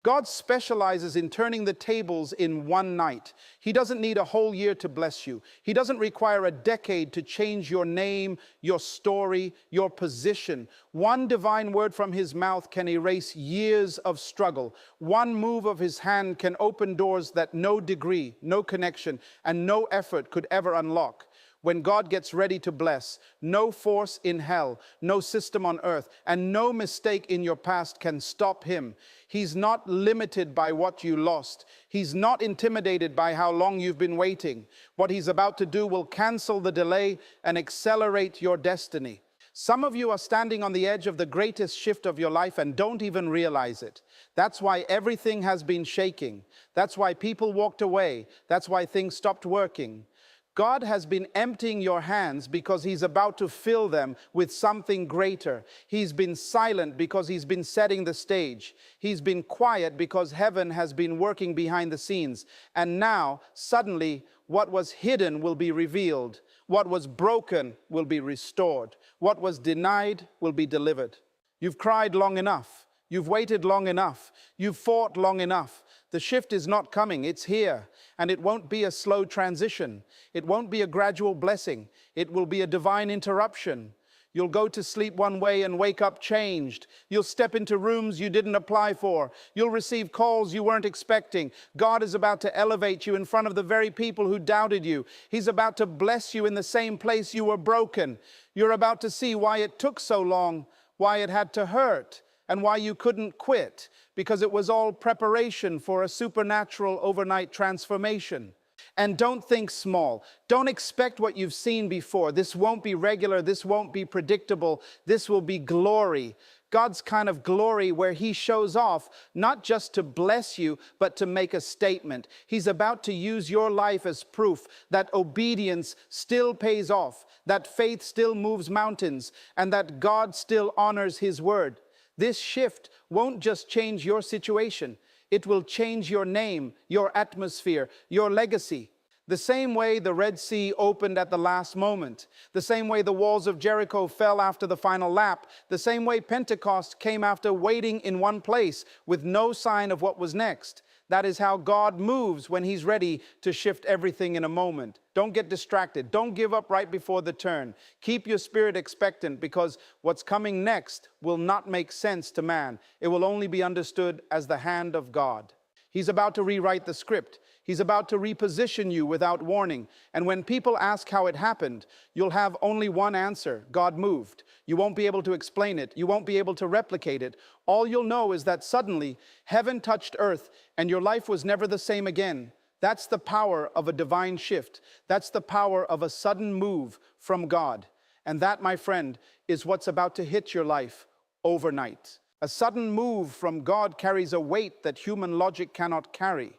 God specializes in turning the tables in one night. He doesn't need a whole year to bless you. He doesn't require a decade to change your name, your story, your position. One divine word from his mouth can erase years of struggle. One move of his hand can open doors that no degree, no connection, and no effort could ever unlock. When God gets ready to bless, no force in hell, no system on earth, and no mistake in your past can stop him. He's not limited by what you lost. He's not intimidated by how long you've been waiting. What he's about to do will cancel the delay and accelerate your destiny. Some of you are standing on the edge of the greatest shift of your life and don't even realize it. That's why everything has been shaking. That's why people walked away. That's why things stopped working. God has been emptying your hands because he's about to fill them with something greater. He's been silent because he's been setting the stage. He's been quiet because heaven has been working behind the scenes. And now, suddenly, what was hidden will be revealed. What was broken will be restored. What was denied will be delivered. You've cried long enough. You've waited long enough. You've fought long enough. The shift is not coming, it's here. And it won't be a slow transition. It won't be a gradual blessing. It will be a divine interruption. You'll go to sleep one way and wake up changed. You'll step into rooms you didn't apply for. You'll receive calls you weren't expecting. God is about to elevate you in front of the very people who doubted you. He's about to bless you in the same place you were broken. You're about to see why it took so long, why it had to hurt, and why you couldn't quit, because it was all preparation for a supernatural overnight transformation. And don't think small. Don't expect what you've seen before. This won't be regular. This won't be predictable. This will be glory. God's kind of glory where he shows off, not just to bless you, but to make a statement. He's about to use your life as proof that obedience still pays off, that faith still moves mountains, and that God still honors his word. This shift won't just change your situation. It will change your name, your atmosphere, your legacy. The same way the Red Sea opened at the last moment, the same way the walls of Jericho fell after the final lap, the same way Pentecost came after waiting in one place with no sign of what was next. That is how God moves when he's ready to shift everything in a moment. Don't get distracted. Don't give up right before the turn. Keep your spirit expectant, because what's coming next will not make sense to man. It will only be understood as the hand of God. He's about to rewrite the script. He's about to reposition you without warning. And when people ask how it happened, you'll have only one answer: God moved. You won't be able to explain it. You won't be able to replicate it. All you'll know is that suddenly heaven touched earth and your life was never the same again. That's the power of a divine shift. That's the power of a sudden move from God. And that, my friend, is what's about to hit your life overnight. A sudden move from God carries a weight that human logic cannot carry.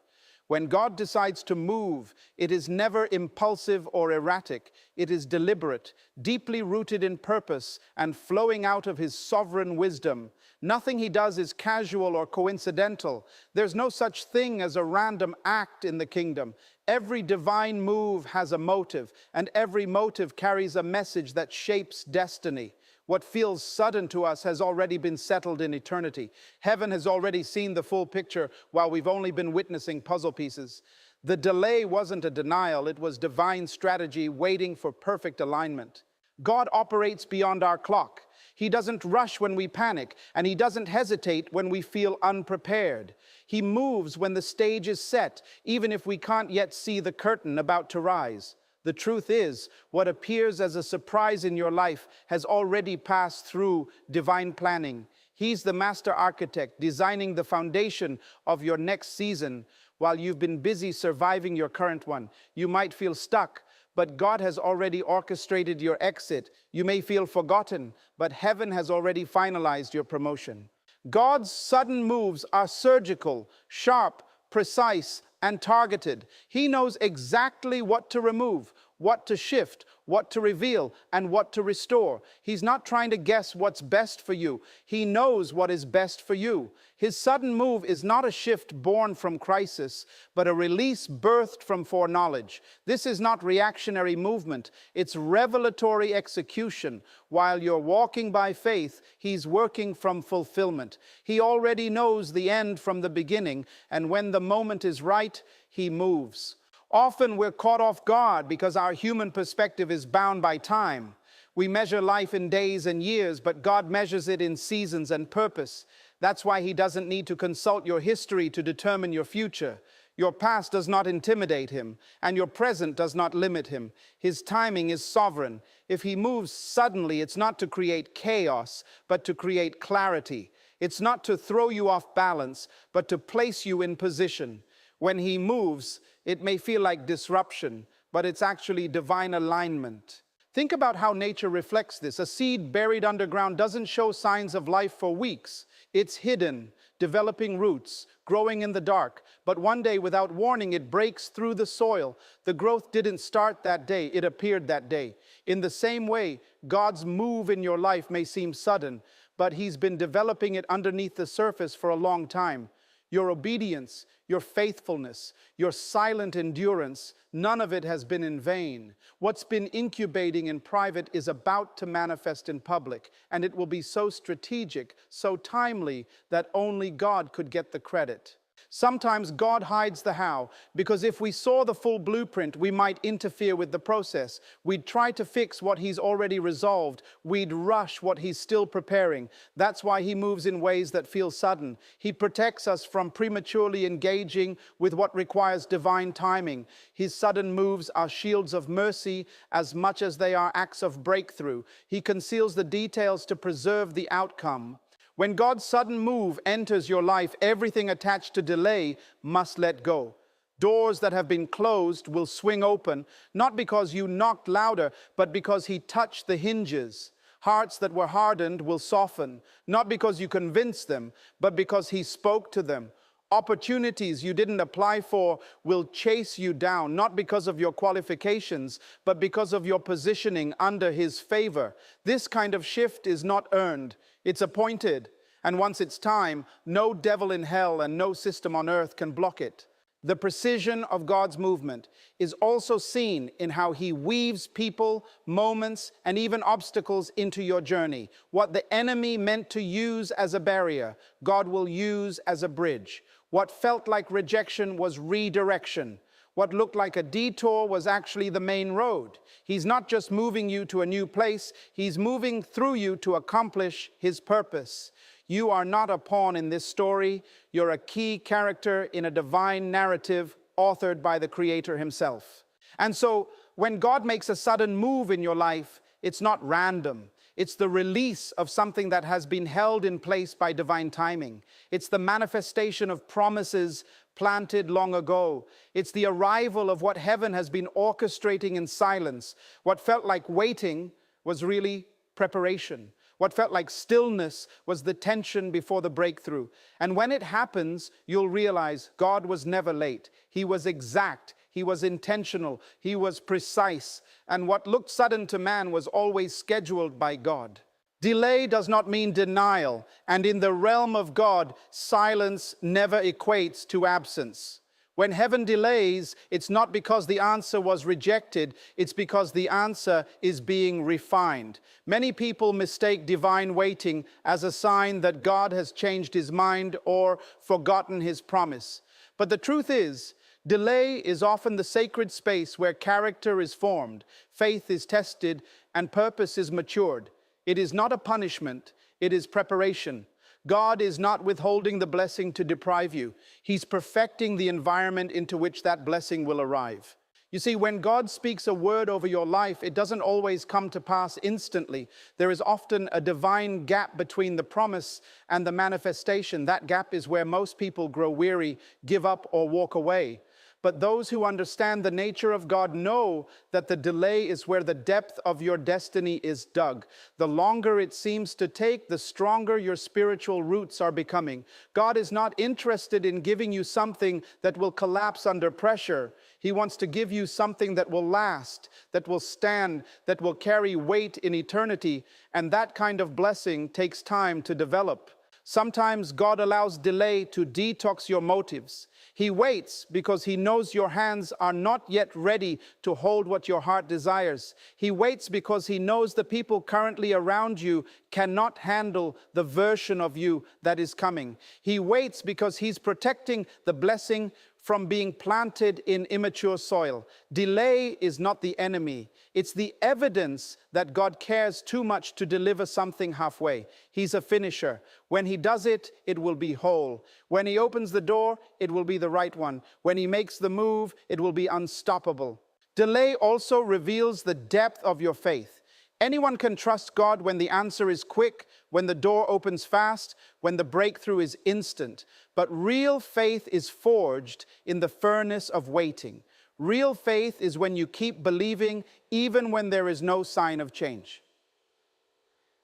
When God decides to move, it is never impulsive or erratic. It is deliberate, deeply rooted in purpose, and flowing out of his sovereign wisdom. Nothing he does is casual or coincidental. There's no such thing as a random act in the kingdom. Every divine move has a motive, and every motive carries a message that shapes destiny. What feels sudden to us has already been settled in eternity. Heaven has already seen the full picture while we've only been witnessing puzzle pieces. The delay wasn't a denial, it was divine strategy waiting for perfect alignment. God operates beyond our clock. He doesn't rush when we panic, and he doesn't hesitate when we feel unprepared. He moves when the stage is set, even if we can't yet see the curtain about to rise. The truth is, what appears as a surprise in your life has already passed through divine planning. He's the master architect designing the foundation of your next season while you've been busy surviving your current one. You might feel stuck, but God has already orchestrated your exit. You may feel forgotten, but heaven has already finalized your promotion. God's sudden moves are surgical, sharp, precise, and targeted. He knows exactly what to remove, what to shift, what to reveal, and what to restore. He's not trying to guess what's best for you. He knows what is best for you. His sudden move is not a shift born from crisis, but a release birthed from foreknowledge. This is not reactionary movement. It's revelatory execution. While you're walking by faith, he's working from fulfillment. He already knows the end from the beginning, and when the moment is right, he moves. Often we're caught off guard because our human perspective is bound by time. We measure life in days and years, but God measures it in seasons and purpose. That's why he doesn't need to consult your history to determine your future. Your past does not intimidate him, and your present does not limit him. His timing is sovereign. If he moves suddenly, it's not to create chaos, but to create clarity. It's not to throw you off balance, but to place you in position. When he moves, it may feel like disruption, but it's actually divine alignment. Think about how nature reflects this. A seed buried underground doesn't show signs of life for weeks. It's hidden, developing roots, growing in the dark. But one day, without warning, it breaks through the soil. The growth didn't start that day, it appeared that day. In the same way, God's move in your life may seem sudden, but he's been developing it underneath the surface for a long time. Your obedience, your faithfulness, your silent endurance, none of it has been in vain. What's been incubating in private is about to manifest in public, and it will be so strategic, so timely, that only God could get the credit. Sometimes God hides the how, because if we saw the full blueprint, we might interfere with the process. We'd try to fix what he's already resolved. We'd rush what he's still preparing. That's why he moves in ways that feel sudden. He protects us from prematurely engaging with what requires divine timing. His sudden moves are shields of mercy as much as they are acts of breakthrough. He conceals the details to preserve the outcome. When God's sudden move enters your life, everything attached to delay must let go. Doors that have been closed will swing open, not because you knocked louder, but because he touched the hinges. Hearts that were hardened will soften, not because you convinced them, but because he spoke to them. Opportunities you didn't apply for will chase you down, not because of your qualifications, but because of your positioning under his favor. This kind of shift is not earned. It's appointed, and once it's time, no devil in hell and no system on earth can block it. The precision of God's movement is also seen in how he weaves people, moments, and even obstacles into your journey. What the enemy meant to use as a barrier, God will use as a bridge. What felt like rejection was redirection. What looked like a detour was actually the main road. He's not just moving you to a new place, he's moving through you to accomplish his purpose. You are not a pawn in this story. You're a key character in a divine narrative authored by the Creator himself. And so when God makes a sudden move in your life, it's not random. It's the release of something that has been held in place by divine timing. It's the manifestation of promises planted long ago. It's the arrival of what heaven has been orchestrating in silence. What felt like waiting was really preparation. What felt like stillness was the tension before the breakthrough. And when it happens, you'll realize God was never late. He was exact. He was intentional. He was precise. And what looked sudden to man was always scheduled by God. Delay does not mean denial. And in the realm of God, silence never equates to absence. When heaven delays, it's not because the answer was rejected, it's because the answer is being refined. Many people mistake divine waiting as a sign that God has changed his mind or forgotten his promise. But the truth is, delay is often the sacred space where character is formed, faith is tested, and purpose is matured. It is not a punishment, it is preparation. God is not withholding the blessing to deprive you. He's perfecting the environment into which that blessing will arrive. You see, when God speaks a word over your life, it doesn't always come to pass instantly. There is often a divine gap between the promise and the manifestation. That gap is where most people grow weary, give up, or walk away. But those who understand the nature of God know that the delay is where the depth of your destiny is dug. The longer it seems to take, the stronger your spiritual roots are becoming. God is not interested in giving you something that will collapse under pressure. He wants to give you something that will last, that will stand, that will carry weight in eternity. And that kind of blessing takes time to develop. Sometimes God allows delay to detox your motives. He waits because He knows your hands are not yet ready to hold what your heart desires. He waits because He knows the people currently around you cannot handle the version of you that is coming. He waits because He's protecting the blessing from being planted in immature soil. Delay is not the enemy. It's the evidence that God cares too much to deliver something halfway. He's a finisher. When He does it, it will be whole. When He opens the door, it will be the right one. When He makes the move, it will be unstoppable. Delay also reveals the depth of your faith. Anyone can trust God when the answer is quick, when the door opens fast, when the breakthrough is instant. But real faith is forged in the furnace of waiting. Real faith is when you keep believing even when there is no sign of change.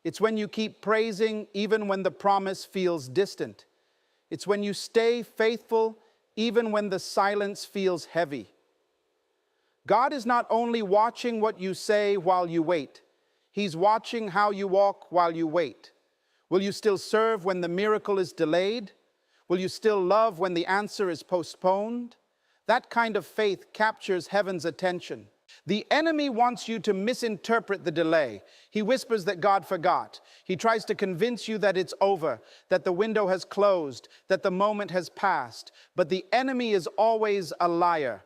It's when you keep praising even when the promise feels distant. It's when you stay faithful even when the silence feels heavy. God is not only watching what you say while you wait. He's watching how you walk while you wait. Will you still serve when the miracle is delayed? Will you still love when the answer is postponed? That kind of faith captures heaven's attention. The enemy wants you to misinterpret the delay. He whispers that God forgot. He tries to convince you that it's over, that the window has closed, that the moment has passed. But the enemy is always a liar.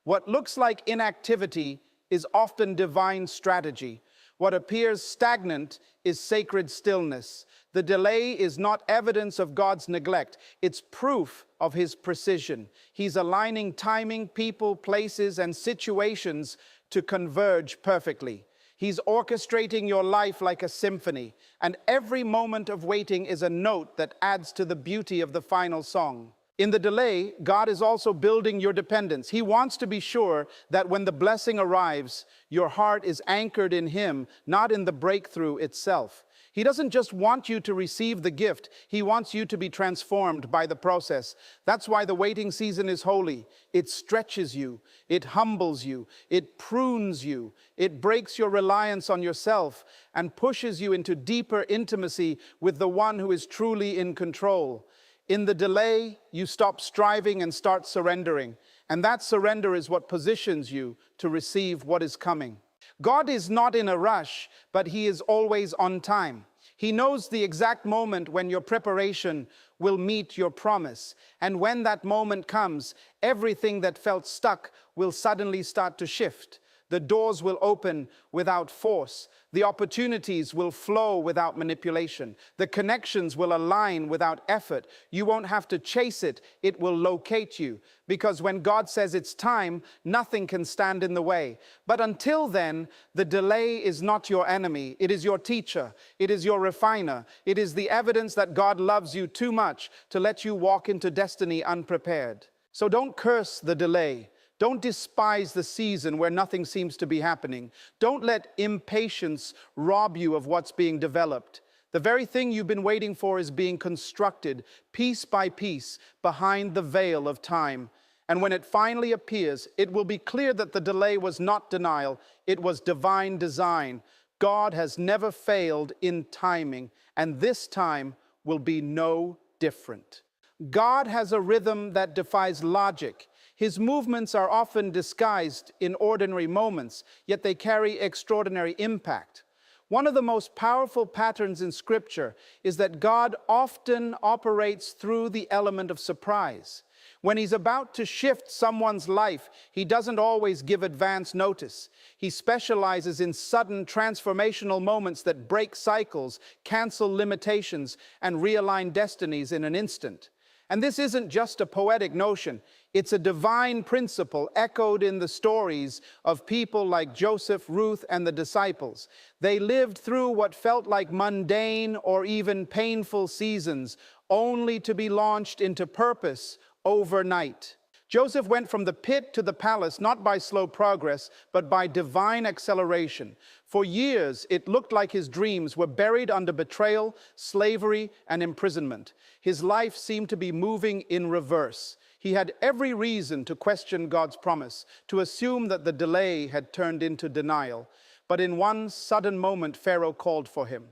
What looks like inactivity is often divine strategy. What appears stagnant is sacred stillness. The delay is not evidence of God's neglect. It's proof of His precision. He's aligning timing, people, places, and situations to converge perfectly. He's orchestrating your life like a symphony, and every moment of waiting is a note that adds to the beauty of the final song. In the delay, God is also building your dependence. He wants to be sure that when the blessing arrives, your heart is anchored in Him, not in the breakthrough itself. He doesn't just want you to receive the gift. He wants you to be transformed by the process. That's why the waiting season is holy. It stretches you. It humbles you. It prunes you. It breaks your reliance on yourself and pushes you into deeper intimacy with the one who is truly in control. In the delay, you stop striving and start surrendering. And that surrender is what positions you to receive what is coming. God is not in a rush, but He is always on time. He knows the exact moment when your preparation will meet your promise. And when that moment comes, everything that felt stuck will suddenly start to shift. The doors will open without force. The opportunities will flow without manipulation. The connections will align without effort. You won't have to chase it. It will locate you. Because when God says it's time, nothing can stand in the way. But until then, the delay is not your enemy. It is your teacher. It is your refiner. It is the evidence that God loves you too much to let you walk into destiny unprepared. So don't curse the delay. Don't despise the season where nothing seems to be happening. Don't let impatience rob you of what's being developed. The very thing you've been waiting for is being constructed piece by piece behind the veil of time. And when it finally appears, it will be clear that the delay was not denial, it was divine design. God has never failed in timing, and this time will be no different. God has a rhythm that defies logic. His movements are often disguised in ordinary moments, yet they carry extraordinary impact. One of the most powerful patterns in Scripture is that God often operates through the element of surprise. When He's about to shift someone's life, He doesn't always give advance notice. He specializes in sudden transformational moments that break cycles, cancel limitations, and realign destinies in an instant. And this isn't just a poetic notion. It's a divine principle echoed in the stories of people like Joseph, Ruth, and the disciples. They lived through what felt like mundane or even painful seasons, only to be launched into purpose overnight. Joseph went from the pit to the palace not by slow progress, but by divine acceleration. For years, it looked like his dreams were buried under betrayal, slavery, and imprisonment. His life seemed to be moving in reverse. He had every reason to question God's promise, to assume that the delay had turned into denial. But in one sudden moment, Pharaoh called for him.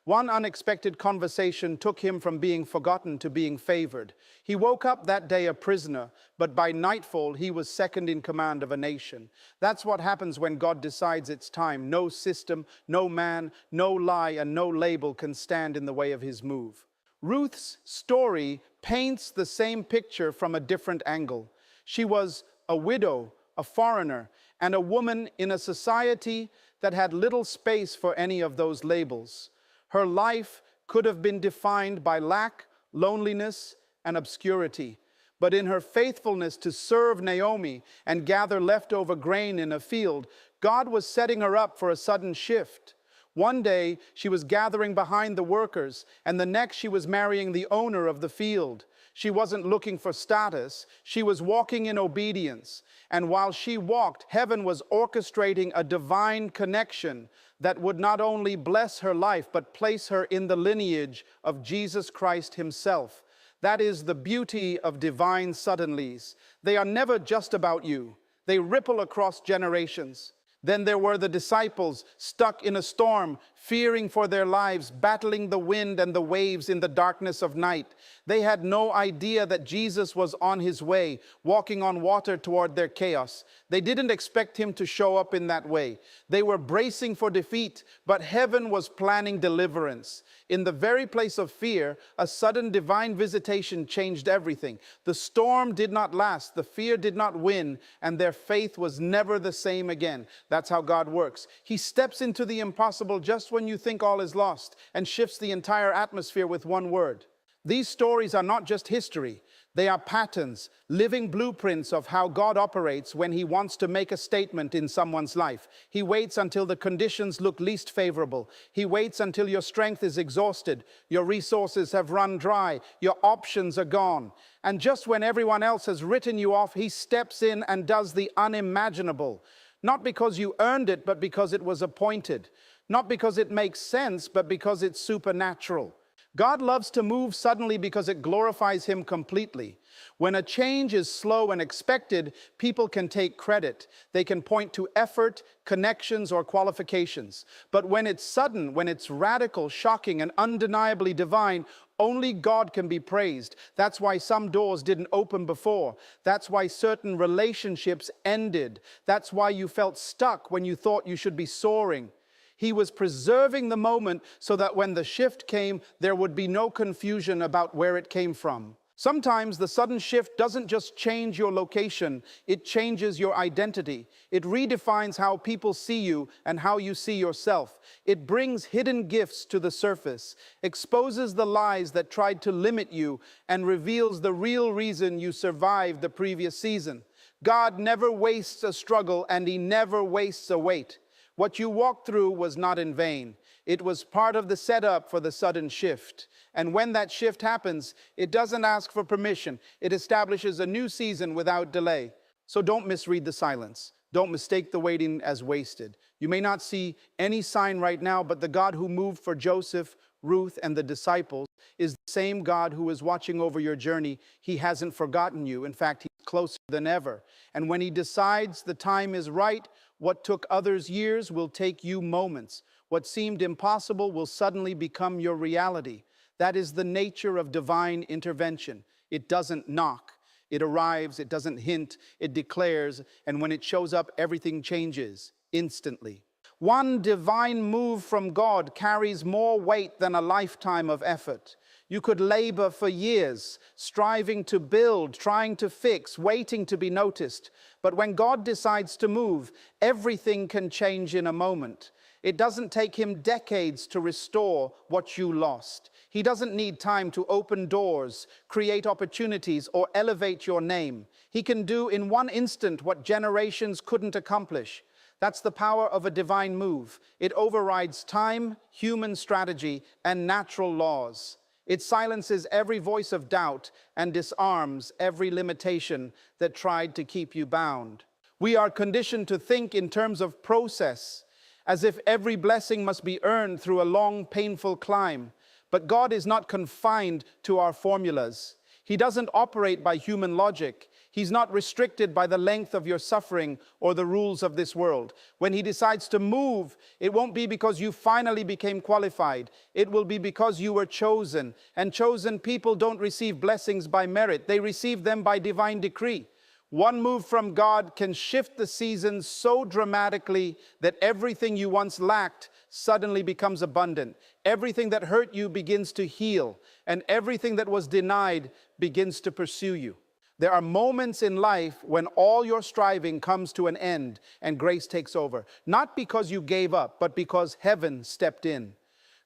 One unexpected conversation took him from being forgotten to being favored. He woke up that day a prisoner, but by nightfall he was second in command of a nation. That's what happens when God decides it's time. No system, no man, no lie, and no label can stand in the way of his move. Ruth's story paints the same picture from a different angle. She was a widow, a foreigner, and a woman in a society that had little space for any of those labels. Her life could have been defined by lack, loneliness, and obscurity. But in her faithfulness to serve Naomi and gather leftover grain in a field, God was setting her up for a sudden shift. One day, she was gathering behind the workers, and the next she was marrying the owner of the field. She wasn't looking for status. She was walking in obedience. And while she walked, heaven was orchestrating a divine connection that would not only bless her life, but place her in the lineage of Jesus Christ himself. That is the beauty of divine suddenlies. They are never just about you. They ripple across generations. Then there were the disciples stuck in a storm, fearing for their lives, battling the wind and the waves in the darkness of night. They had no idea that Jesus was on his way, walking on water toward their chaos. They didn't expect him to show up in that way. They were bracing for defeat, but heaven was planning deliverance. In the very place of fear, a sudden divine visitation changed everything. The storm did not last, the fear did not win, and their faith was never the same again. That's how God works. He steps into the impossible just when you think all is lost and shifts the entire atmosphere with one word. These stories are not just history. They are patterns, living blueprints of how God operates when he wants to make a statement in someone's life. He waits until the conditions look least favorable. He waits until your strength is exhausted, your resources have run dry, your options are gone. And just when everyone else has written you off, he steps in and does the unimaginable. Not because you earned it, but because it was appointed. Not because it makes sense, but because it's supernatural. God loves to move suddenly because it glorifies him completely. When a change is slow and expected, people can take credit. They can point to effort, connections, or qualifications. But when it's sudden, when it's radical, shocking, and undeniably divine, only God can be praised. That's why some doors didn't open before. That's why certain relationships ended. That's why you felt stuck when you thought you should be soaring. He was preserving the moment so that when the shift came, there would be no confusion about where it came from. Sometimes the sudden shift doesn't just change your location, it changes your identity. It redefines how people see you and how you see yourself. It brings hidden gifts to the surface, exposes the lies that tried to limit you, and reveals the real reason you survived the previous season. God never wastes a struggle, and he never wastes a wait. What you walked through was not in vain. It was part of the setup for the sudden shift. And when that shift happens, it doesn't ask for permission. It establishes a new season without delay. So don't misread the silence. Don't mistake the waiting as wasted. You may not see any sign right now, but the God who moved for Joseph, Ruth, and the disciples is the same God who is watching over your journey. He hasn't forgotten you. In fact, he's closer than ever. And when he decides the time is right, what took others years will take you moments. What seemed impossible will suddenly become your reality. That is the nature of divine intervention. It doesn't knock. It arrives, it doesn't hint, it declares, and when it shows up, everything changes instantly. One divine move from God carries more weight than a lifetime of effort. You could labor for years, striving to build, trying to fix, waiting to be noticed. But when God decides to move, everything can change in a moment. It doesn't take him decades to restore what you lost. He doesn't need time to open doors, create opportunities, or elevate your name. He can do in one instant what generations couldn't accomplish. That's the power of a divine move. It overrides time, human strategy, and natural laws. It silences every voice of doubt and disarms every limitation that tried to keep you bound. We are conditioned to think in terms of process, as if every blessing must be earned through a long, painful climb. But God is not confined to our formulas. He doesn't operate by human logic. He's not restricted by the length of your suffering or the rules of this world. When He decides to move, it won't be because you finally became qualified. It will be because you were chosen. And chosen people don't receive blessings by merit. They receive them by divine decree. One move from God can shift the seasons so dramatically that everything you once lacked suddenly becomes abundant. Everything that hurt you begins to heal, and everything that was denied begins to pursue you. There are moments in life when all your striving comes to an end and grace takes over. Not because you gave up, but because heaven stepped in.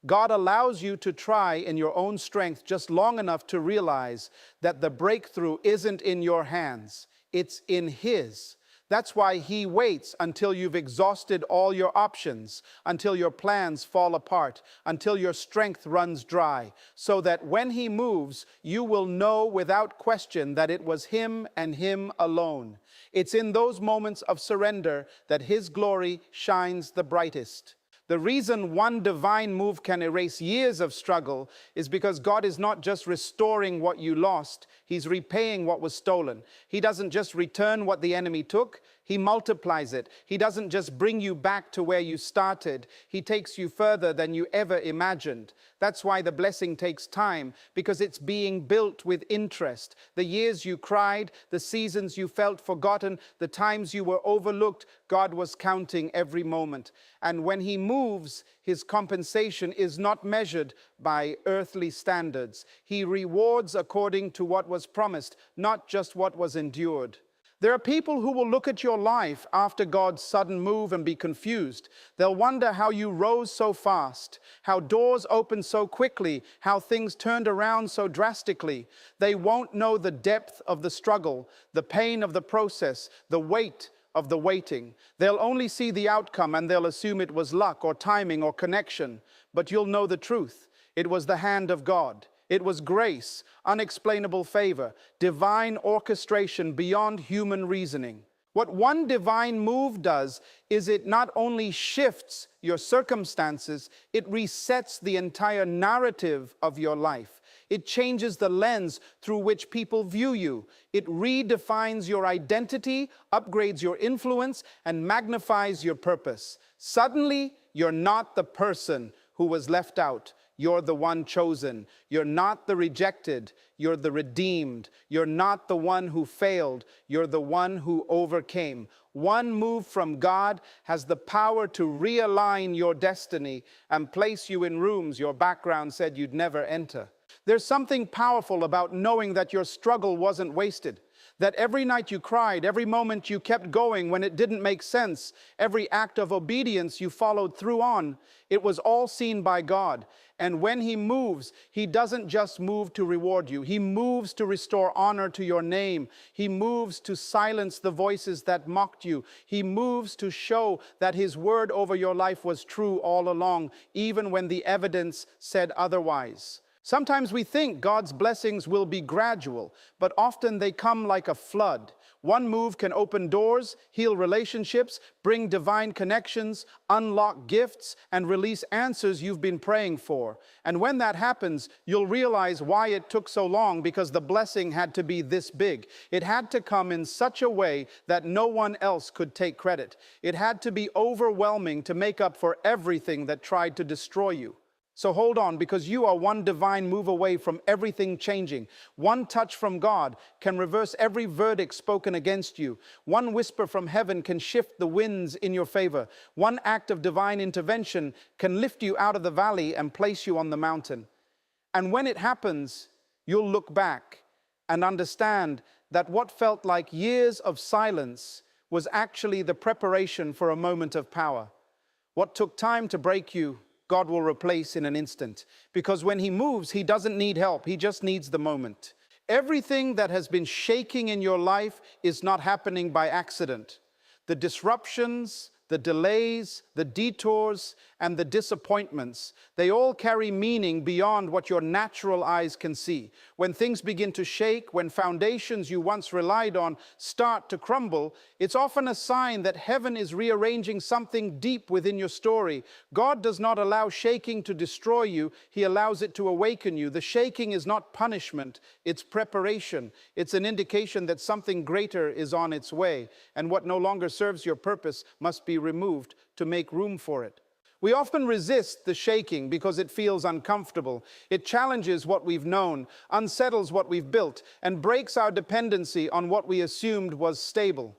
God allows you to try in your own strength just long enough to realize that the breakthrough isn't in your hands, it's in His. That's why He waits until you've exhausted all your options, until your plans fall apart, until your strength runs dry, so that when He moves, you will know without question that it was Him and Him alone. It's in those moments of surrender that His glory shines the brightest. The reason one divine move can erase years of struggle is because God is not just restoring what you lost, He's repaying what was stolen. He doesn't just return what the enemy took, He multiplies it. He doesn't just bring you back to where you started, He takes you further than you ever imagined. That's why the blessing takes time, because it's being built with interest. The years you cried, the seasons you felt forgotten, the times you were overlooked, God was counting every moment. And when He moves, His compensation is not measured by earthly standards. He rewards according to what was promised, not just what was endured. There are people who will look at your life after God's sudden move and be confused. They'll wonder how you rose so fast, how doors opened so quickly, how things turned around so drastically. They won't know the depth of the struggle, the pain of the process, the weight of the waiting. They'll only see the outcome and they'll assume it was luck or timing or connection. But you'll know the truth. It was the hand of God. It was grace, unexplainable favor, divine orchestration beyond human reasoning. What one divine move does is it not only shifts your circumstances, it resets the entire narrative of your life. It changes the lens through which people view you. It redefines your identity, upgrades your influence, and magnifies your purpose. Suddenly, you're not the person who was left out. You're the one chosen. You're not the rejected. You're the redeemed. You're not the one who failed. You're the one who overcame. One move from God has the power to realign your destiny and place you in rooms your background said you'd never enter. There's something powerful about knowing that your struggle wasn't wasted. That every night you cried, every moment you kept going when it didn't make sense, every act of obedience you followed through on, it was all seen by God. And when He moves, He doesn't just move to reward you. He moves to restore honor to your name. He moves to silence the voices that mocked you. He moves to show that His word over your life was true all along, even when the evidence said otherwise. Sometimes we think God's blessings will be gradual, but often they come like a flood. One move can open doors, heal relationships, bring divine connections, unlock gifts, and release answers you've been praying for. And when that happens, you'll realize why it took so long, because the blessing had to be this big. It had to come in such a way that no one else could take credit. It had to be overwhelming to make up for everything that tried to destroy you. So hold on, because you are one divine move away from everything changing. One touch from God can reverse every verdict spoken against you. One whisper from heaven can shift the winds in your favor. One act of divine intervention can lift you out of the valley and place you on the mountain. And when it happens, you'll look back and understand that what felt like years of silence was actually the preparation for a moment of power. What took time to break you, God will replace in an instant. Because when He moves, He doesn't need help. He just needs the moment. Everything that has been shaking in your life is not happening by accident. The disruptions, the delays, the detours, and the disappointments, they all carry meaning beyond what your natural eyes can see. When things begin to shake, when foundations you once relied on start to crumble, it's often a sign that heaven is rearranging something deep within your story. God does not allow shaking to destroy you, He allows it to awaken you. The shaking is not punishment, it's preparation. It's an indication that something greater is on its way, and what no longer serves your purpose must be removed to make room for it. We often resist the shaking because it feels uncomfortable. It challenges what we've known, unsettles what we've built, and breaks our dependency on what we assumed was stable.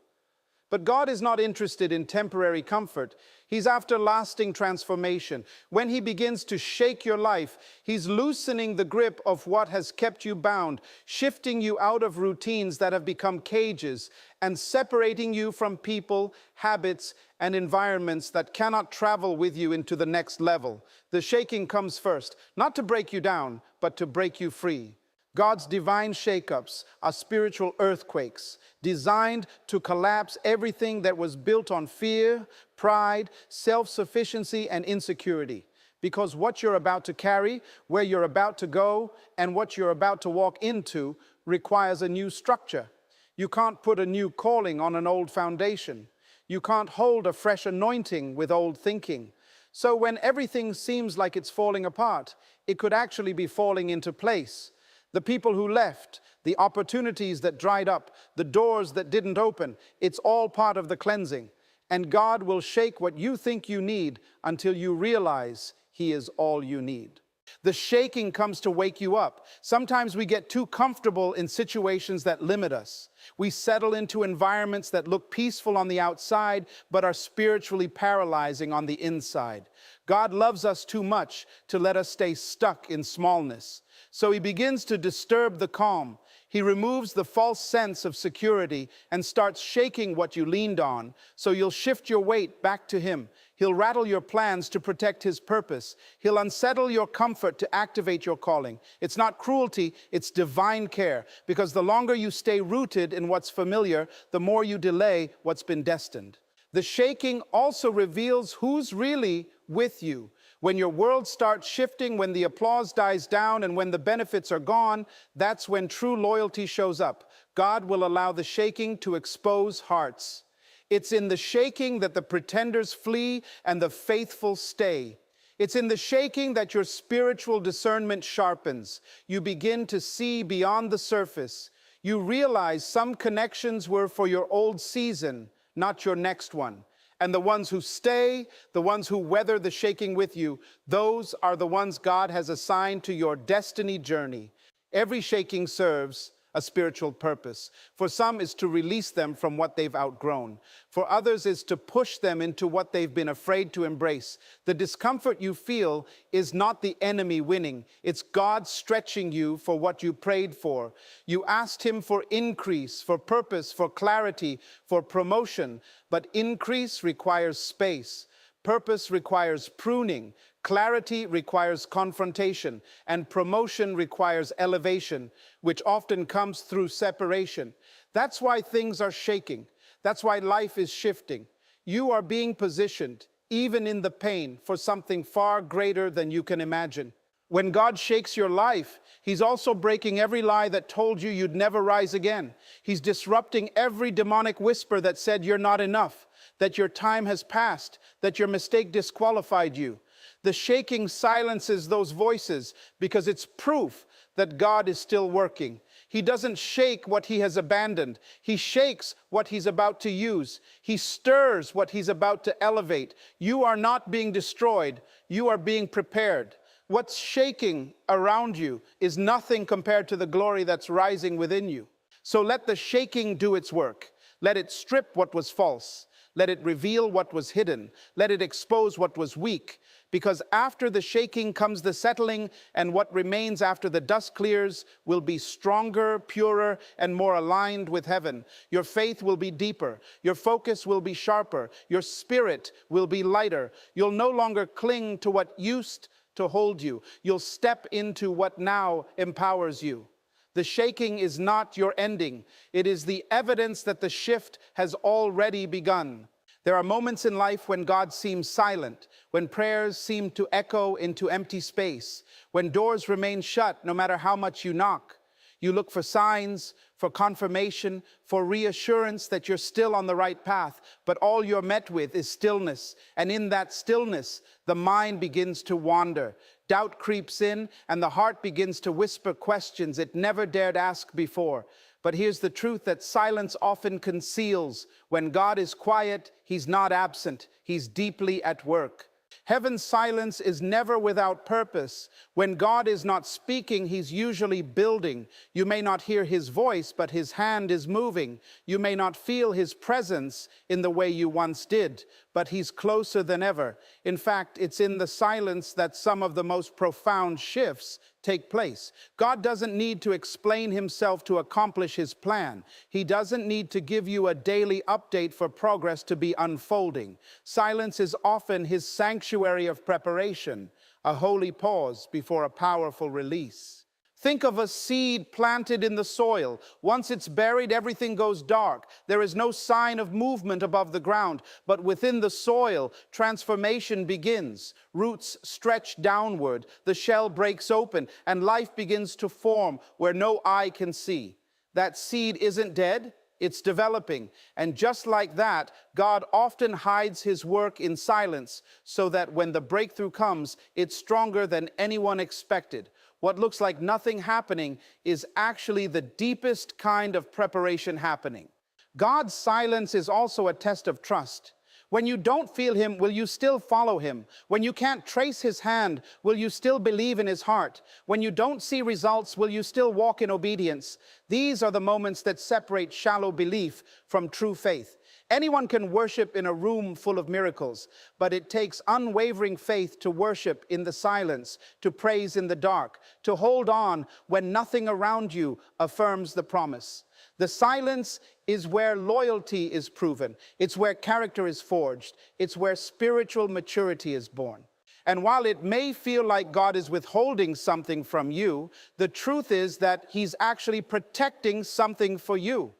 But God is not interested in temporary comfort. He's after lasting transformation. When He begins to shake your life, He's loosening the grip of what has kept you bound, shifting you out of routines that have become cages, and separating you from people, habits, and environments that cannot travel with you into the next level. The shaking comes first, not to break you down, but to break you free. God's divine shakeups are spiritual earthquakes designed to collapse everything that was built on fear, pride, self-sufficiency, and insecurity. Because what you're about to carry, where you're about to go, and what you're about to walk into requires a new structure. You can't put a new calling on an old foundation. You can't hold a fresh anointing with old thinking. So when everything seems like it's falling apart, it could actually be falling into place. The people who left, the opportunities that dried up, the doors that didn't open, it's all part of the cleansing. And God will shake what you think you need until you realize He is all you need. The shaking comes to wake you up. Sometimes we get too comfortable in situations that limit us. We settle into environments that look peaceful on the outside, but are spiritually paralyzing on the inside. God loves us too much to let us stay stuck in smallness. So He begins to disturb the calm. He removes the false sense of security and starts shaking what you leaned on, so you'll shift your weight back to Him. He'll rattle your plans to protect His purpose. He'll unsettle your comfort to activate your calling. It's not cruelty, it's divine care, because the longer you stay rooted in what's familiar, the more you delay what's been destined. The shaking also reveals who's really with you. When your world starts shifting, when the applause dies down, and when the benefits are gone, that's when true loyalty shows up. God will allow the shaking to expose hearts. It's in the shaking that the pretenders flee and the faithful stay. It's in the shaking that your spiritual discernment sharpens. You begin to see beyond the surface. You realize some connections were for your old season, not your next one. And the ones who stay, the ones who weather the shaking with you, those are the ones God has assigned to your destiny journey. Every shaking serves a spiritual purpose. For some is to release them from what they've outgrown. For others is to push them into what they've been afraid to embrace. The discomfort you feel is not the enemy winning. It's God stretching you for what you prayed for. You asked Him for increase, for purpose, for clarity, for promotion. But increase requires space. Purpose requires pruning. Clarity requires confrontation, and promotion requires elevation, which often comes through separation. That's why things are shaking. That's why life is shifting. You are being positioned, even in the pain, for something far greater than you can imagine. When God shakes your life, He's also breaking every lie that told you you'd never rise again. He's disrupting every demonic whisper that said you're not enough, that your time has passed, that your mistake disqualified you. The shaking silences those voices because it's proof that God is still working. He doesn't shake what He has abandoned. He shakes what He's about to use. He stirs what He's about to elevate. You are not being destroyed. You are being prepared. What's shaking around you is nothing compared to the glory that's rising within you. So let the shaking do its work. Let it strip what was false. Let it reveal what was hidden. Let it expose what was weak. Because after the shaking comes the settling, and what remains after the dust clears will be stronger, purer, and more aligned with heaven. Your faith will be deeper. Your focus will be sharper. Your spirit will be lighter. You'll no longer cling to what used to hold you. You'll step into what now empowers you. The shaking is not your ending. It is the evidence that the shift has already begun. There are moments in life when God seems silent, when prayers seem to echo into empty space, when doors remain shut no matter how much you knock. You look for signs, for confirmation, for reassurance that you're still on the right path, but all you're met with is stillness. And in that stillness, the mind begins to wander. Doubt creeps in, and the heart begins to whisper questions it never dared ask before. But here's the truth that silence often conceals. When God is quiet, he's not absent. He's deeply at work. Heaven's silence is never without purpose. When God is not speaking, he's usually building. You may not hear his voice, but his hand is moving. You may not feel his presence in the way you once did, but he's closer than ever. In fact, it's in the silence that some of the most profound shifts take place. God doesn't need to explain himself to accomplish his plan. He doesn't need to give you a daily update for progress to be unfolding. Silence is often his sanctuary of preparation, a holy pause before a powerful release. Think of a seed planted in the soil. Once it's buried, everything goes dark. There is no sign of movement above the ground, but within the soil, transformation begins. Roots stretch downward, the shell breaks open, and life begins to form where no eye can see. That seed isn't dead, it's developing. And just like that, God often hides his work in silence so that when the breakthrough comes, it's stronger than anyone expected. What looks like nothing happening is actually the deepest kind of preparation happening. God's silence is also a test of trust. When you don't feel him, will you still follow him? When you can't trace his hand, will you still believe in his heart? When you don't see results, will you still walk in obedience? These are the moments that separate shallow belief from true faith. Anyone can worship in a room full of miracles, but it takes unwavering faith to worship in the silence, to praise in the dark, to hold on when nothing around you affirms the promise. The silence is where loyalty is proven. It's where character is forged. It's where spiritual maturity is born. And while it may feel like God is withholding something from you, the truth is that he's actually protecting something for you.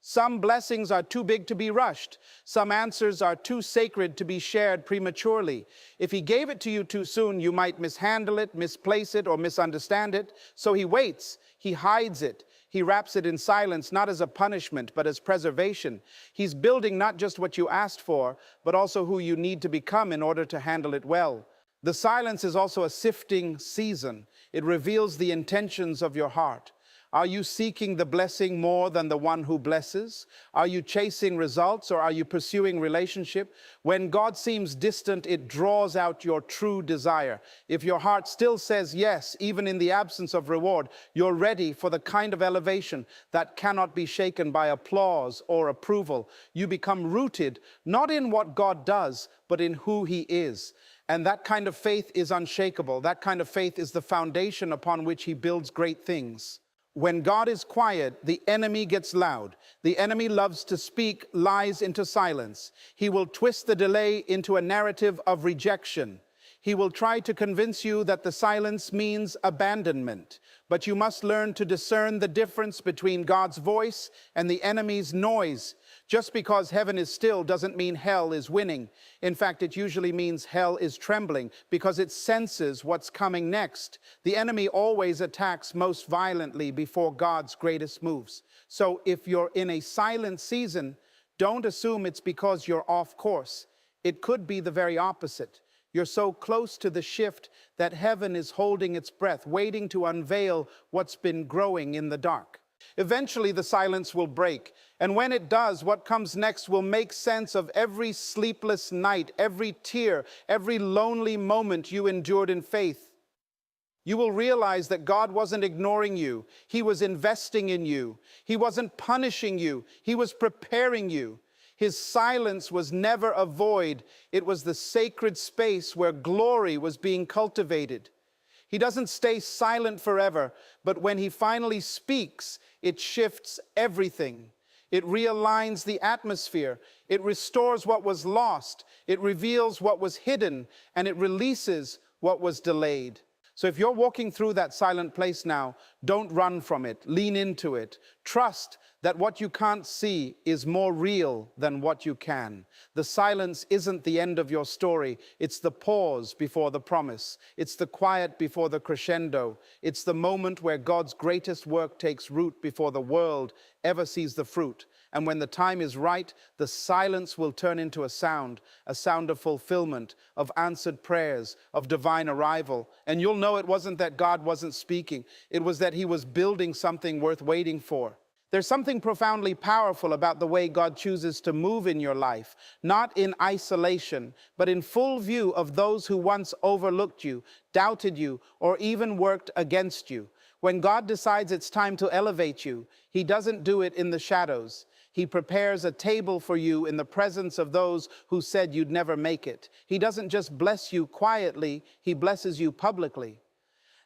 Some blessings are too big to be rushed. Some answers are too sacred to be shared prematurely. If he gave it to you too soon, you might mishandle it, misplace it, or misunderstand it. So he waits. He hides it. He wraps it in silence, not as a punishment, but as preservation. He's building not just what you asked for, but also who you need to become in order to handle it well. The silence is also a sifting season. It reveals the intentions of your heart. Are you seeking the blessing more than the one who blesses? Are you chasing results, or are you pursuing relationship? When God seems distant, it draws out your true desire. If your heart still says yes, even in the absence of reward, you're ready for the kind of elevation that cannot be shaken by applause or approval. You become rooted, not in what God does, but in who he is. And that kind of faith is unshakable. That kind of faith is the foundation upon which he builds great things. When God is quiet, the enemy gets loud. The enemy loves to speak lies into silence. He will twist the delay into a narrative of rejection. He will try to convince you that the silence means abandonment. But you must learn to discern the difference between God's voice and the enemy's noise. Just because heaven is still doesn't mean hell is winning. In fact, it usually means hell is trembling because it senses what's coming next. The enemy always attacks most violently before God's greatest moves. So if you're in a silent season, don't assume it's because you're off course. It could be the very opposite. You're so close to the shift that heaven is holding its breath, waiting to unveil what's been growing in the dark. Eventually, the silence will break. And when it does, what comes next will make sense of every sleepless night, every tear, every lonely moment you endured in faith. You will realize that God wasn't ignoring you. He was investing in you. He wasn't punishing you. He was preparing you. His silence was never a void. It was the sacred space where glory was being cultivated. He doesn't stay silent forever, but when he finally speaks, it shifts everything. It realigns the atmosphere. It restores what was lost. It reveals what was hidden, and it releases what was delayed. So if you're walking through that silent place now, don't run from it. Lean into it. Trust that what you can't see is more real than what you can. The silence isn't the end of your story. It's the pause before the promise. It's the quiet before the crescendo. It's the moment where God's greatest work takes root before the world ever sees the fruit. And when the time is right, the silence will turn into a sound of fulfillment, of answered prayers, of divine arrival. And you'll know it wasn't that God wasn't speaking. It was that he was building something worth waiting for. There's something profoundly powerful about the way God chooses to move in your life, not in isolation, but in full view of those who once overlooked you, doubted you, or even worked against you. When God decides it's time to elevate you, he doesn't do it in the shadows. He prepares a table for you in the presence of those who said you'd never make it. He doesn't just bless you quietly, he blesses you publicly.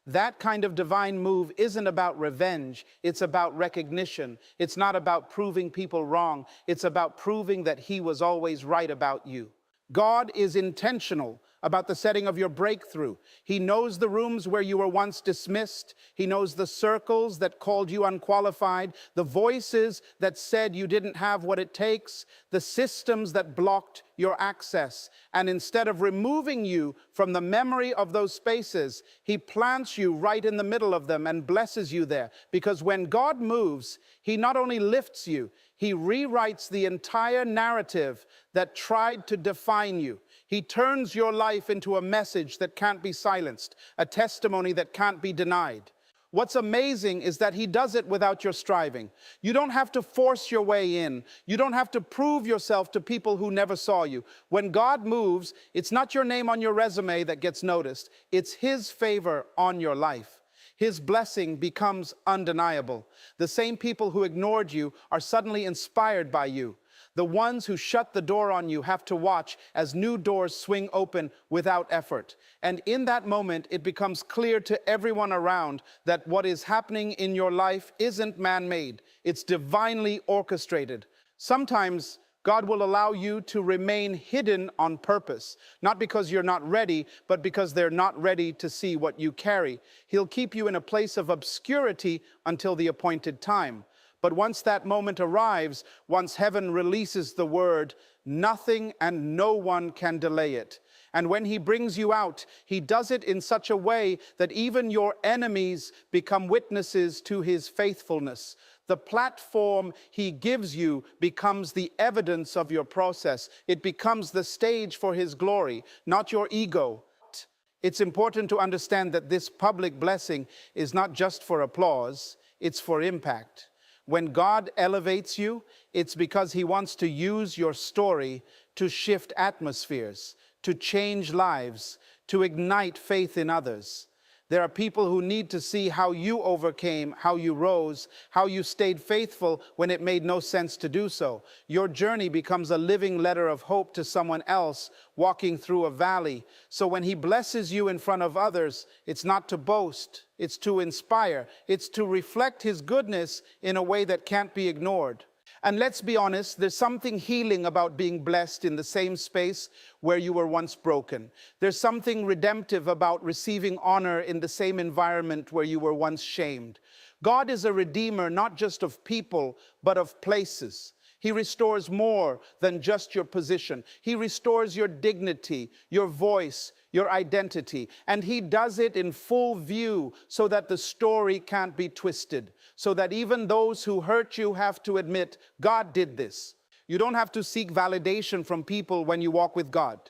That kind of divine move isn't about revenge, it's about recognition. It's not about proving people wrong, it's about proving that he was always right about you. God is intentional about the setting of your breakthrough. He knows the rooms where you were once dismissed. He knows the circles that called you unqualified, the voices that said you didn't have what it takes, the systems that blocked your access. And instead of removing you from the memory of those spaces, he plants you right in the middle of them and blesses you there. Because when God moves, he not only lifts you, he rewrites the entire narrative that tried to define you. He turns your life into a message that can't be silenced, a testimony that can't be denied. What's amazing is that he does it without your striving. You don't have to force your way in. You don't have to prove yourself to people who never saw you. When God moves, it's not your name on your resume that gets noticed. It's his favor on your life. His blessing becomes undeniable. The same people who ignored you are suddenly inspired by you. The ones who shut the door on you have to watch as new doors swing open without effort. And in that moment, it becomes clear to everyone around that what is happening in your life isn't man-made. It's divinely orchestrated. Sometimes God will allow you to remain hidden on purpose, not because you're not ready, but because they're not ready to see what you carry. He'll keep you in a place of obscurity until the appointed time. But once that moment arrives, once heaven releases the word, nothing and no one can delay it. And when he brings you out, he does it in such a way that even your enemies become witnesses to his faithfulness. The platform he gives you becomes the evidence of your process. It becomes the stage for his glory, not your ego. It's important to understand that this public blessing is not just for applause, it's for impact. When God elevates you, it's because he wants to use your story to shift atmospheres, to change lives, to ignite faith in others. There are people who need to see how you overcame, how you rose, how you stayed faithful when it made no sense to do so. Your journey becomes a living letter of hope to someone else walking through a valley. So when he blesses you in front of others, it's not to boast, it's to inspire, it's to reflect his goodness in a way that can't be ignored. And let's be honest, there's something healing about being blessed in the same space where you were once broken. There's something redemptive about receiving honor in the same environment where you were once shamed. God is a redeemer not just of people, but of places. He restores more than just your position. He restores your dignity, your voice, your identity. And he does it in full view so that the story can't be twisted. So that even those who hurt you have to admit, God did this. You don't have to seek validation from people when you walk with God.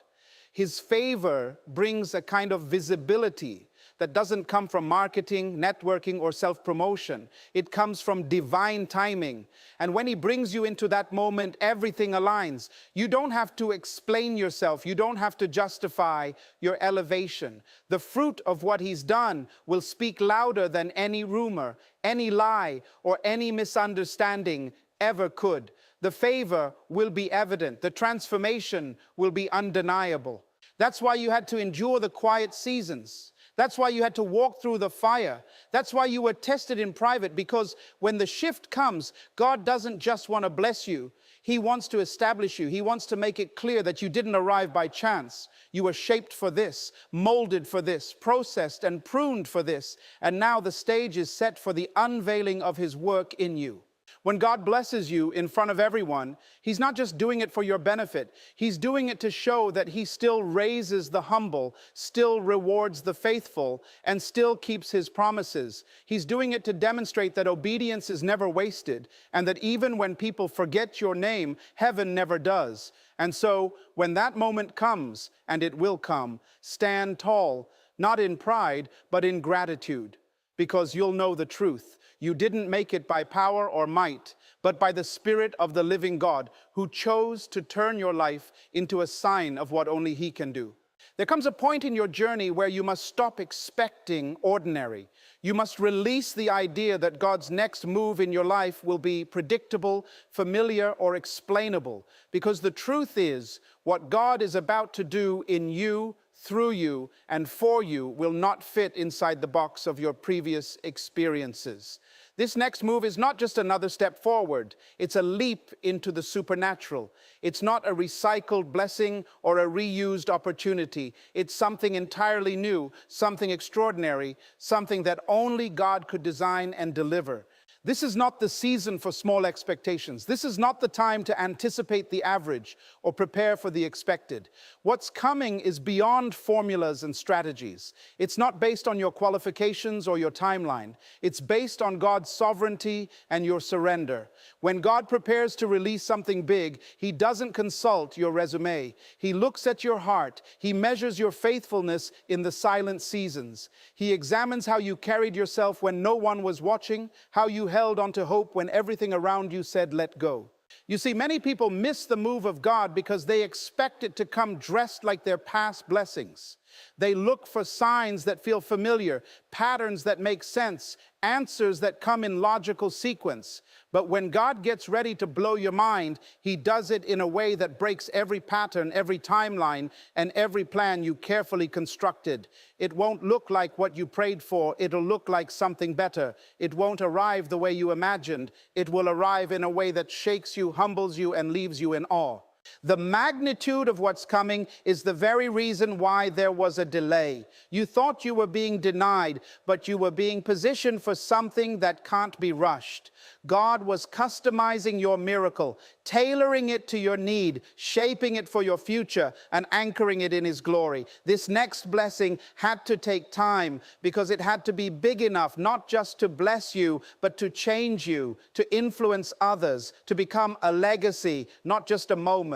His favor brings a kind of visibility that doesn't come from marketing, networking, or self-promotion. It comes from divine timing. And when he brings you into that moment, everything aligns. You don't have to explain yourself. You don't have to justify your elevation. The fruit of what he's done will speak louder than any rumor, any lie, or any misunderstanding ever could. The favor will be evident. The transformation will be undeniable. That's why you had to endure the quiet seasons. That's why you had to walk through the fire. That's why you were tested in private, because when the shift comes, God doesn't just want to bless you. He wants to establish you. He wants to make it clear that you didn't arrive by chance. You were shaped for this, molded for this, processed and pruned for this. And now the stage is set for the unveiling of his work in you. When God blesses you in front of everyone, He's not just doing it for your benefit. He's doing it to show that He still raises the humble, still rewards the faithful, and still keeps His promises. He's doing it to demonstrate that obedience is never wasted, and that even when people forget your name, heaven never does. And so, when that moment comes, and it will come, stand tall, not in pride, but in gratitude, because you'll know the truth. You didn't make it by power or might, but by the Spirit of the living God, who chose to turn your life into a sign of what only He can do. There comes a point in your journey where you must stop expecting ordinary. You must release the idea that God's next move in your life will be predictable, familiar, or explainable. Because the truth is, what God is about to do in you, through you, and for you will not fit inside the box of your previous experiences. This next move is not just another step forward. It's a leap into the supernatural. It's not a recycled blessing or a reused opportunity. It's something entirely new, something extraordinary, something that only God could design and deliver. This is not the season for small expectations. This is not the time to anticipate the average or prepare for the expected. What's coming is beyond formulas and strategies. It's not based on your qualifications or your timeline. It's based on God's sovereignty and your surrender. When God prepares to release something big, He doesn't consult your resume. He looks at your heart. He measures your faithfulness in the silent seasons. He examines how you carried yourself when no one was watching, how you held onto hope when everything around you said, let go. You see, many people miss the move of God because they expect it to come dressed like their past blessings. They look for signs that feel familiar, patterns that make sense, answers that come in logical sequence. But when God gets ready to blow your mind, He does it in a way that breaks every pattern, every timeline, and every plan you carefully constructed. It won't look like what you prayed for. It'll look like something better. It won't arrive the way you imagined. It will arrive in a way that shakes you, humbles you, and leaves you in awe. The magnitude of what's coming is the very reason why there was a delay. You thought you were being denied, but you were being positioned for something that can't be rushed. God was customizing your miracle, tailoring it to your need, shaping it for your future, and anchoring it in His glory. This next blessing had to take time because it had to be big enough, not just to bless you, but to change you, to influence others, to become a legacy, not just a moment.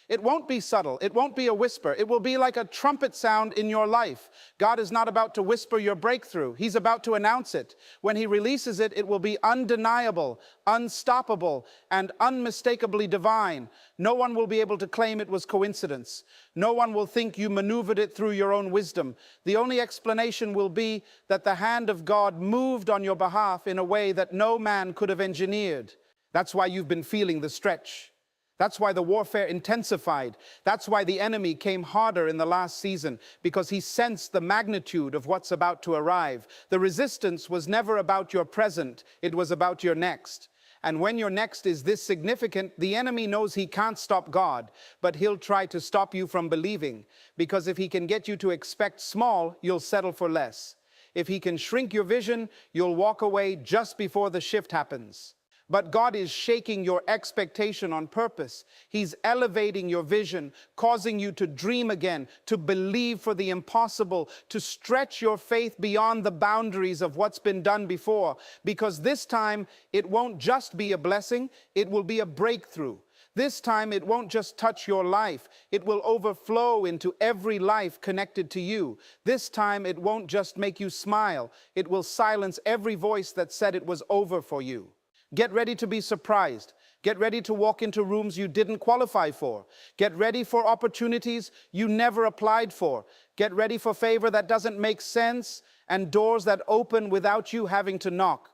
It won't be subtle. It won't be a whisper. It will be like a trumpet sound in your life. God is not about to whisper your breakthrough. He's about to announce it. When He releases it, it will be undeniable, unstoppable, and unmistakably divine. No one will be able to claim it was coincidence. No one will think you maneuvered it through your own wisdom. The only explanation will be that the hand of God moved on your behalf in a way that no man could have engineered. That's why you've been feeling the stretch. That's why the warfare intensified. That's why the enemy came harder in the last season, because he sensed the magnitude of what's about to arrive. The resistance was never about your present, it was about your next. And when your next is this significant, the enemy knows he can't stop God, but he'll try to stop you from believing, because if he can get you to expect small, you'll settle for less. If he can shrink your vision, you'll walk away just before the shift happens. But God is shaking your expectation on purpose. He's elevating your vision, causing you to dream again, to believe for the impossible, to stretch your faith beyond the boundaries of what's been done before. Because this time, it won't just be a blessing, it will be a breakthrough. This time, it won't just touch your life, it will overflow into every life connected to you. This time, it won't just make you smile, it will silence every voice that said it was over for you. Get ready to be surprised. Get ready to walk into rooms you didn't qualify for. Get ready for opportunities you never applied for. Get ready for favor that doesn't make sense and doors that open without you having to knock.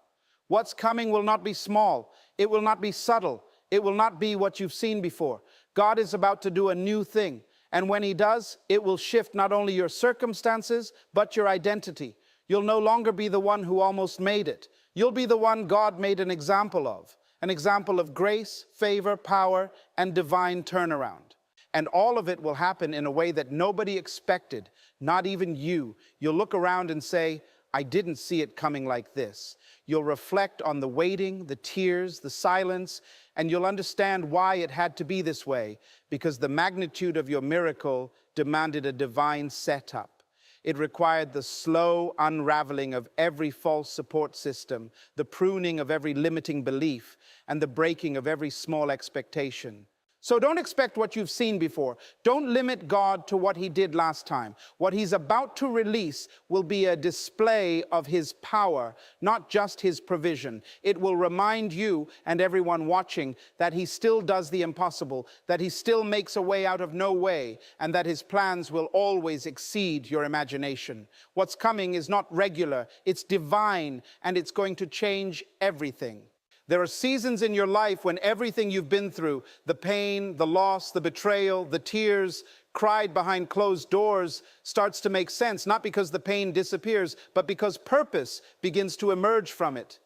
What's coming will not be small. It will not be subtle. It will not be what you've seen before. God is about to do a new thing. And when He does, it will shift not only your circumstances, but your identity. You'll no longer be the one who almost made it. You'll be the one God made an example of grace, favor, power, and divine turnaround. And all of it will happen in a way that nobody expected, not even you. You'll look around and say, I didn't see it coming like this. You'll reflect on the waiting, the tears, the silence, and you'll understand why it had to be this way, because the magnitude of your miracle demanded a divine setup. It required the slow unraveling of every false support system, the pruning of every limiting belief, and the breaking of every small expectation. So don't expect what you've seen before. Don't limit God to what he did last time. What he's about to release will be a display of his power, not just his provision. It will remind you and everyone watching that he still does the impossible, that he still makes a way out of no way, and that his plans will always exceed your imagination. What's coming is not regular, it's divine, and it's going to change everything. There are seasons in your life when everything you've been through, the pain, the loss, the betrayal, the tears, cried behind closed doors, starts to make sense, not because the pain disappears, but because purpose begins to emerge from it.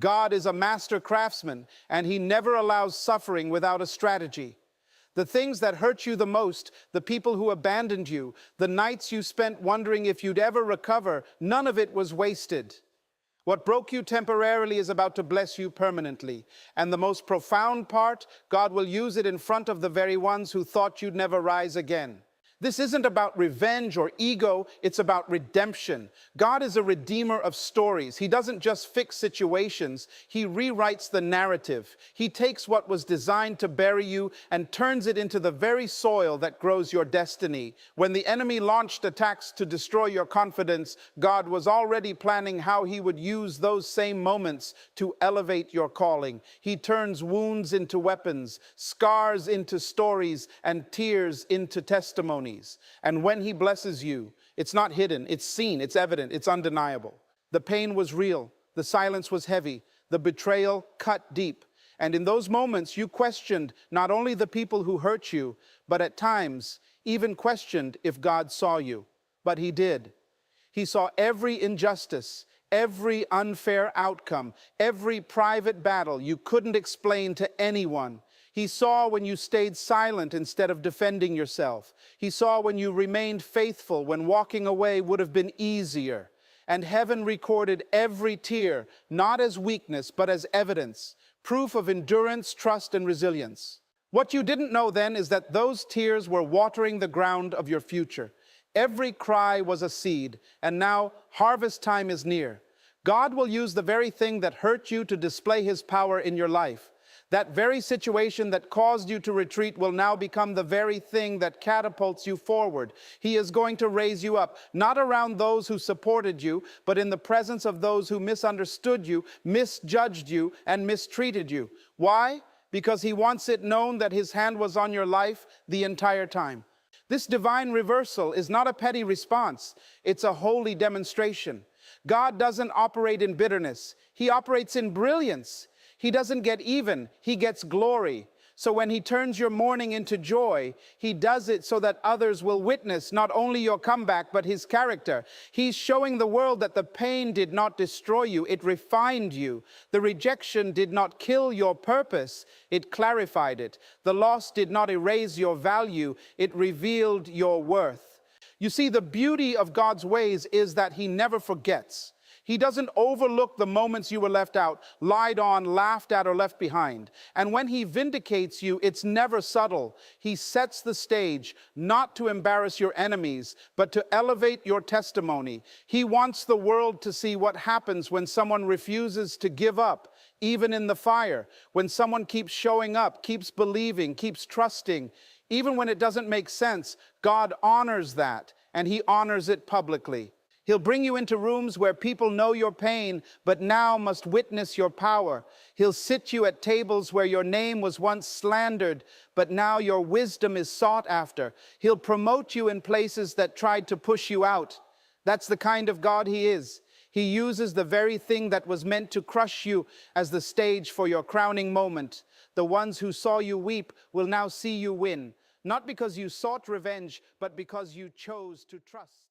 God is a master craftsman, and he never allows suffering without a strategy. The things that hurt you the most, the people who abandoned you, the nights you spent wondering if you'd ever recover, none of it was wasted. What broke you temporarily is about to bless you permanently. And the most profound part, God will use it in front of the very ones who thought you'd never rise again. This isn't about revenge or ego, it's about redemption. God is a redeemer of stories. He doesn't just fix situations, he rewrites the narrative. He takes what was designed to bury you and turns it into the very soil that grows your destiny. When the enemy launched attacks to destroy your confidence, God was already planning how he would use those same moments to elevate your calling. He turns wounds into weapons, scars into stories, and tears into testimonies. And when he blesses you, it's not hidden, it's seen, it's evident, it's undeniable. The pain was real, the silence was heavy, the betrayal cut deep. And in those moments, you questioned not only the people who hurt you, but at times even questioned if God saw you. But he did. He saw every injustice, every unfair outcome, every private battle you couldn't explain to anyone. He saw when you stayed silent instead of defending yourself. He saw when you remained faithful when walking away would have been easier. And heaven recorded every tear, not as weakness, but as evidence, proof of endurance, trust, and resilience. What you didn't know then is that those tears were watering the ground of your future. Every cry was a seed, and now harvest time is near. God will use the very thing that hurt you to display his power in your life. That very situation that caused you to retreat will now become the very thing that catapults you forward. He is going to raise you up, not around those who supported you, but in the presence of those who misunderstood you, misjudged you, and mistreated you. Why? Because he wants it known that his hand was on your life the entire time. This divine reversal is not a petty response. It's a holy demonstration. God doesn't operate in bitterness. He operates in brilliance. He doesn't get even, he gets glory. So when he turns your mourning into joy, he does it so that others will witness not only your comeback, but his character. He's showing the world that the pain did not destroy you, it refined you. The rejection did not kill your purpose, it clarified it. The loss did not erase your value, it revealed your worth. You see, the beauty of God's ways is that he never forgets. He doesn't overlook the moments you were left out, lied on, laughed at, or left behind. And when he vindicates you, it's never subtle. He sets the stage, not to embarrass your enemies, but to elevate your testimony. He wants the world to see what happens when someone refuses to give up, even in the fire. When someone keeps showing up, keeps believing, keeps trusting. Even when it doesn't make sense, God honors that, and he honors it publicly. He'll bring you into rooms where people know your pain, but now must witness your power. He'll sit you at tables where your name was once slandered, but now your wisdom is sought after. He'll promote you in places that tried to push you out. That's the kind of God he is. He uses the very thing that was meant to crush you as the stage for your crowning moment. The ones who saw you weep will now see you win, not because you sought revenge, but because you chose to trust.